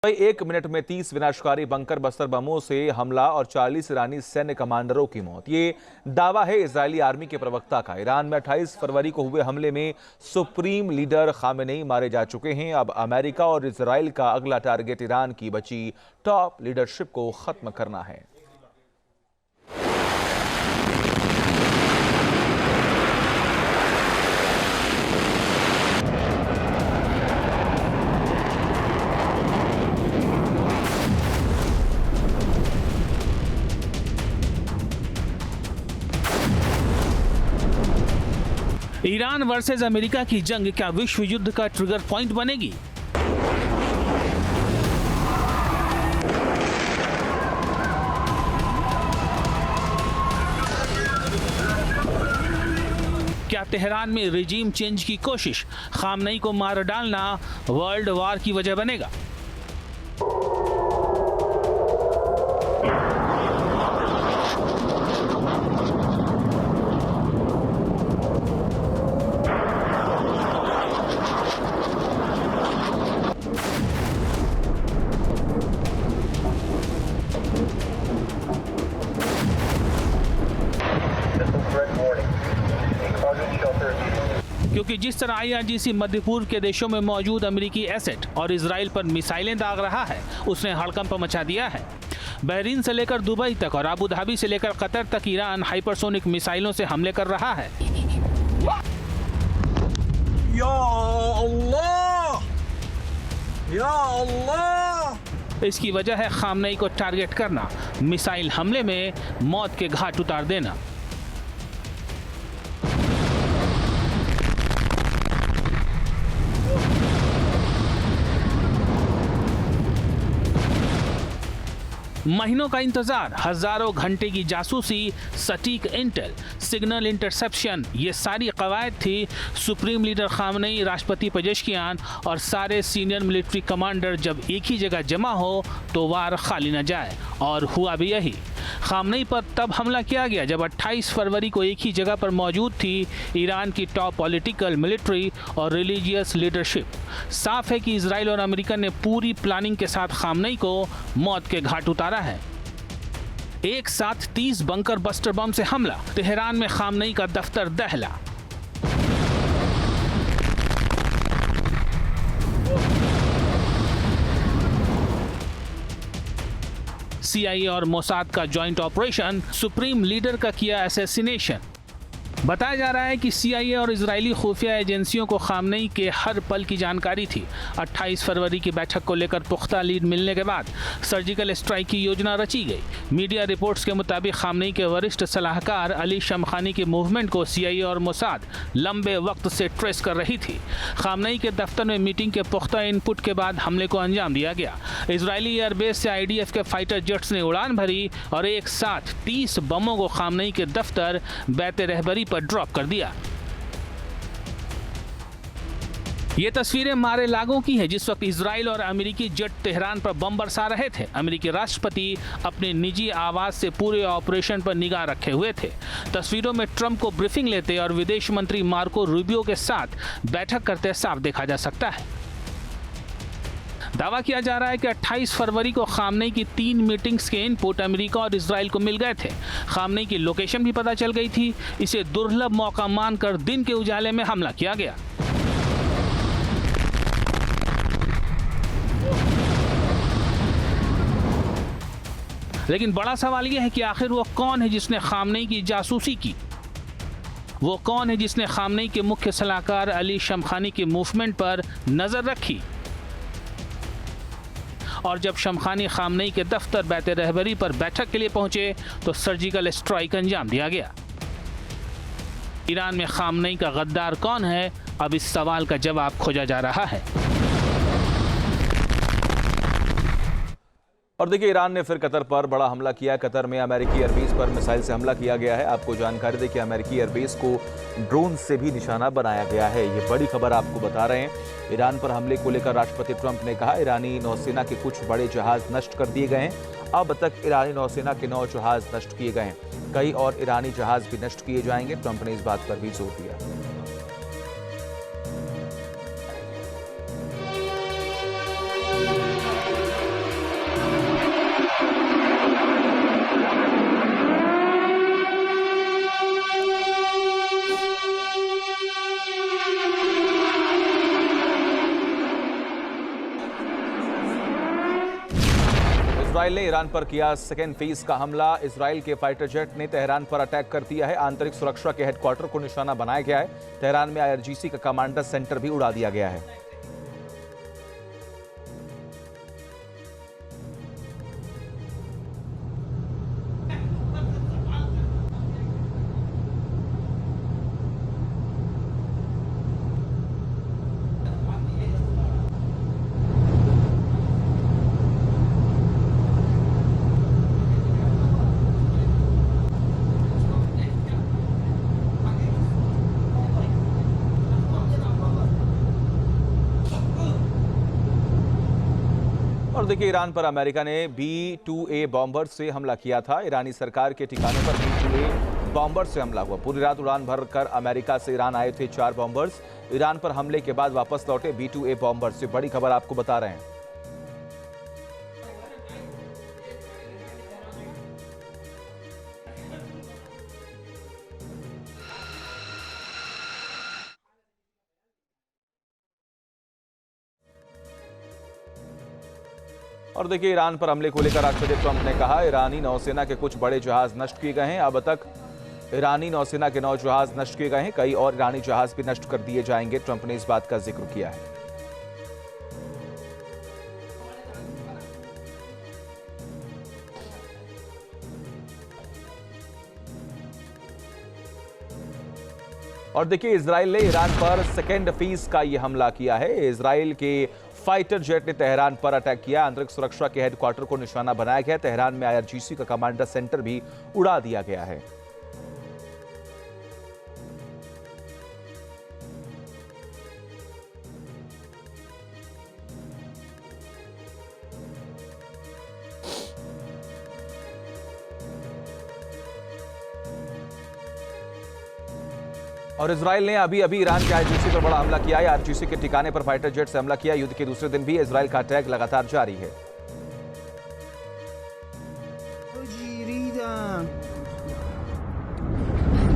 एक मिनट में 30 विनाशकारी बंकर बस्तर बमों से हमला और 40 ईरानी सैन्य कमांडरों की मौत। ये दावा है इजरायली आर्मी के प्रवक्ता का। ईरान में 28 फरवरी को हुए हमले में सुप्रीम लीडर खामेनेई मारे जा चुके हैं। अब अमेरिका और इजराइल का अगला टारगेट ईरान की बची टॉप लीडरशिप को खत्म करना है। ईरान वर्सेस अमेरिका की जंग क्या विश्व युद्ध का ट्रिगर पॉइंट बनेगी? क्या तेहरान में रिजीम चेंज की कोशिश खामनेई को मार डालना वर्ल्ड वॉर की वजह बनेगा? क्योंकि जिस तरह IRGC मध्य पूर्व के देशों में मौजूद अमेरिकी एसेट और इजराइल पर मिसाइलें दाग रहा है, उसने हड़कंप मचा दिया है। बहरीन से लेकर दुबई तक और अबू धाबी से लेकर कतर तक ईरान हाइपरसोनिक मिसाइलों से हमले कर रहा है। या अल्लाह! या अल्लाह! इसकी वजह है खामनेई को टारगेट करना, मिसाइल हमले में मौत के घाट उतार देना। महीनों का इंतजार, हजारों घंटे की जासूसी, सटीक इंटेल, सिग्नल इंटरसेप्शन, ये सारी कवायद थी सुप्रीम लीडर खामनेई, राष्ट्रपति पेजेश्कियान और सारे सीनियर मिलिट्री कमांडर जब एक ही जगह जमा हो तो वार खाली न जाए। और हुआ भी यही। खामनेई पर तब हमला किया गया जब 28 फरवरी को एक ही जगह पर मौजूद थी ईरान की टॉप पॉलिटिकल, मिलिट्री और रिलीजियस लीडरशिप। साफ है कि इजराइल और अमेरिका ने पूरी प्लानिंग के साथ खामनेई को मौत के घाट उतारा है। एक साथ 30 बंकर बस्टर बम से हमला, तेहरान में खामनेई का दफ्तर दहला। CIA और मोसाद का जॉइंट ऑपरेशन, सुप्रीम लीडर का किया असैसिनेशन। बताया जा रहा है कि CIA और इजरायली खुफिया एजेंसियों को खामनेई के हर पल की जानकारी थी। 28 फरवरी की बैठक को लेकर पुख्ता लीड मिलने के बाद सर्जिकल स्ट्राइक की योजना रची गई। मीडिया रिपोर्ट्स के मुताबिक खामनेई के वरिष्ठ सलाहकार अली शमखानी के मूवमेंट को CIA और मोसाद लंबे वक्त से ट्रेस कर रही थी। खामनेई के दफ्तर में मीटिंग के पुख्ता इनपुट के बाद हमले को अंजाम दिया गया। इजरायली एयरबेस से IDF के फाइटर जेट्स ने उड़ान भरी और एक साथ 30 बमों को खामनेई के दफ्तर बैत रहबरी पर ड्रॉप कर दिया। ये तस्वीरें मारे लागों की है जिस वक्त इजराइल और अमेरिकी जेट तेहरान पर बम बरसा रहे थे। अमेरिकी राष्ट्रपति अपने निजी आवाज से पूरे ऑपरेशन पर निगाह रखे हुए थे। तस्वीरों में ट्रंप को ब्रीफिंग लेते और विदेश मंत्री मार्को रूबियो के साथ बैठक करते साफ देखा जा सकता है। दावा किया जा रहा है कि 28 फरवरी को खामनेई की 3 मीटिंग्स के इनपुट अमेरिका और इजराइल को मिल गए थे। खामनेई की लोकेशन भी पता चल गई थी। इसे दुर्लभ मौका मानकर दिन के उजाले में हमला किया गया। लेकिन बड़ा सवाल यह है कि आखिर वो कौन है जिसने खामनेई की जासूसी की? वो कौन है जिसने खामनेई के मुख्य सलाहकार अली शमखानी के मूवमेंट पर नजर रखी? और जब शमखानी खामनेई के दफ्तर बैत रहबरी पर बैठक के लिए पहुंचे तो सर्जिकल स्ट्राइक अंजाम दिया गया। ईरान में खामनेई का गद्दार कौन है? अब इस सवाल का जवाब खोजा जा रहा है। और देखिए, ईरान ने फिर कतर पर बड़ा हमला किया। कतर में अमेरिकी एयरबेस पर मिसाइल से हमला किया गया है। आपको जानकारी दें कि अमेरिकी एयरबेस को ड्रोन से भी निशाना बनाया गया है। ये बड़ी खबर आपको बता रहे हैं। ईरान पर हमले को लेकर राष्ट्रपति ट्रंप ने कहा ईरानी नौसेना के कुछ बड़े जहाज नष्ट कर दिए गए हैं। अब तक ईरानी नौसेना के 9 जहाज नष्ट किए गए हैं। कई और ईरानी जहाज भी नष्ट किए जाएंगे। ट्रंप ने इस बात पर भी जोर दिया। इजराइल ने ईरान पर किया सेकेंड फेज का हमला। इजराइल के फाइटर जेट ने तेहरान पर अटैक कर दिया है। आंतरिक सुरक्षा के हेडक्वार्टर को निशाना बनाया गया है। तेहरान में आईआरजीसी का कमांडर सेंटर भी उड़ा दिया गया है। और देखिए, ईरान पर अमेरिका ने B-2A बॉम्बर से हमला किया था। ईरानी सरकार के ठिकानों पर B-2A बॉम्बर से हमला हुआ। पूरी रात उड़ान भरकर अमेरिका से ईरान आए थे 4 बॉम्बर्स। ईरान पर हमले के बाद वापस लौटे B-2A बॉम्बर से। बड़ी खबर आपको बता रहे हैं। और देखिए, ईरान पर हमले को लेकर राष्ट्रपति ट्रंप ने कहा, ईरानी नौसेना के कुछ बड़े जहाज नष्ट किए गए हैं। अब तक ईरानी नौसेना के 9 जहाज नष्ट किए गए हैं। कई और ईरानी जहाज भी नष्ट कर दिए जाएंगे। ट्रंप ने इस बात का जिक्र किया है। और देखिए, इजराइल ने ईरान पर सेकेंड फेज का यह हमला किया है। इजराइल के फाइटर जेट ने तेहरान पर अटैक किया। आंतरिक सुरक्षा के हेडक्वार्टर को निशाना बनाया गया। तेहरान में आईआरजीसी का कमांडर सेंटर भी उड़ा दिया गया है। और इजराइल ने अभी ईरान के आईआरजीसी पर बड़ा हमला किया है। आईआरजीसी के ठिकाने पर फाइटर जेट से हमला किया। युद्ध के दूसरे दिन भी इजराइल का अटैक लगातार जारी है।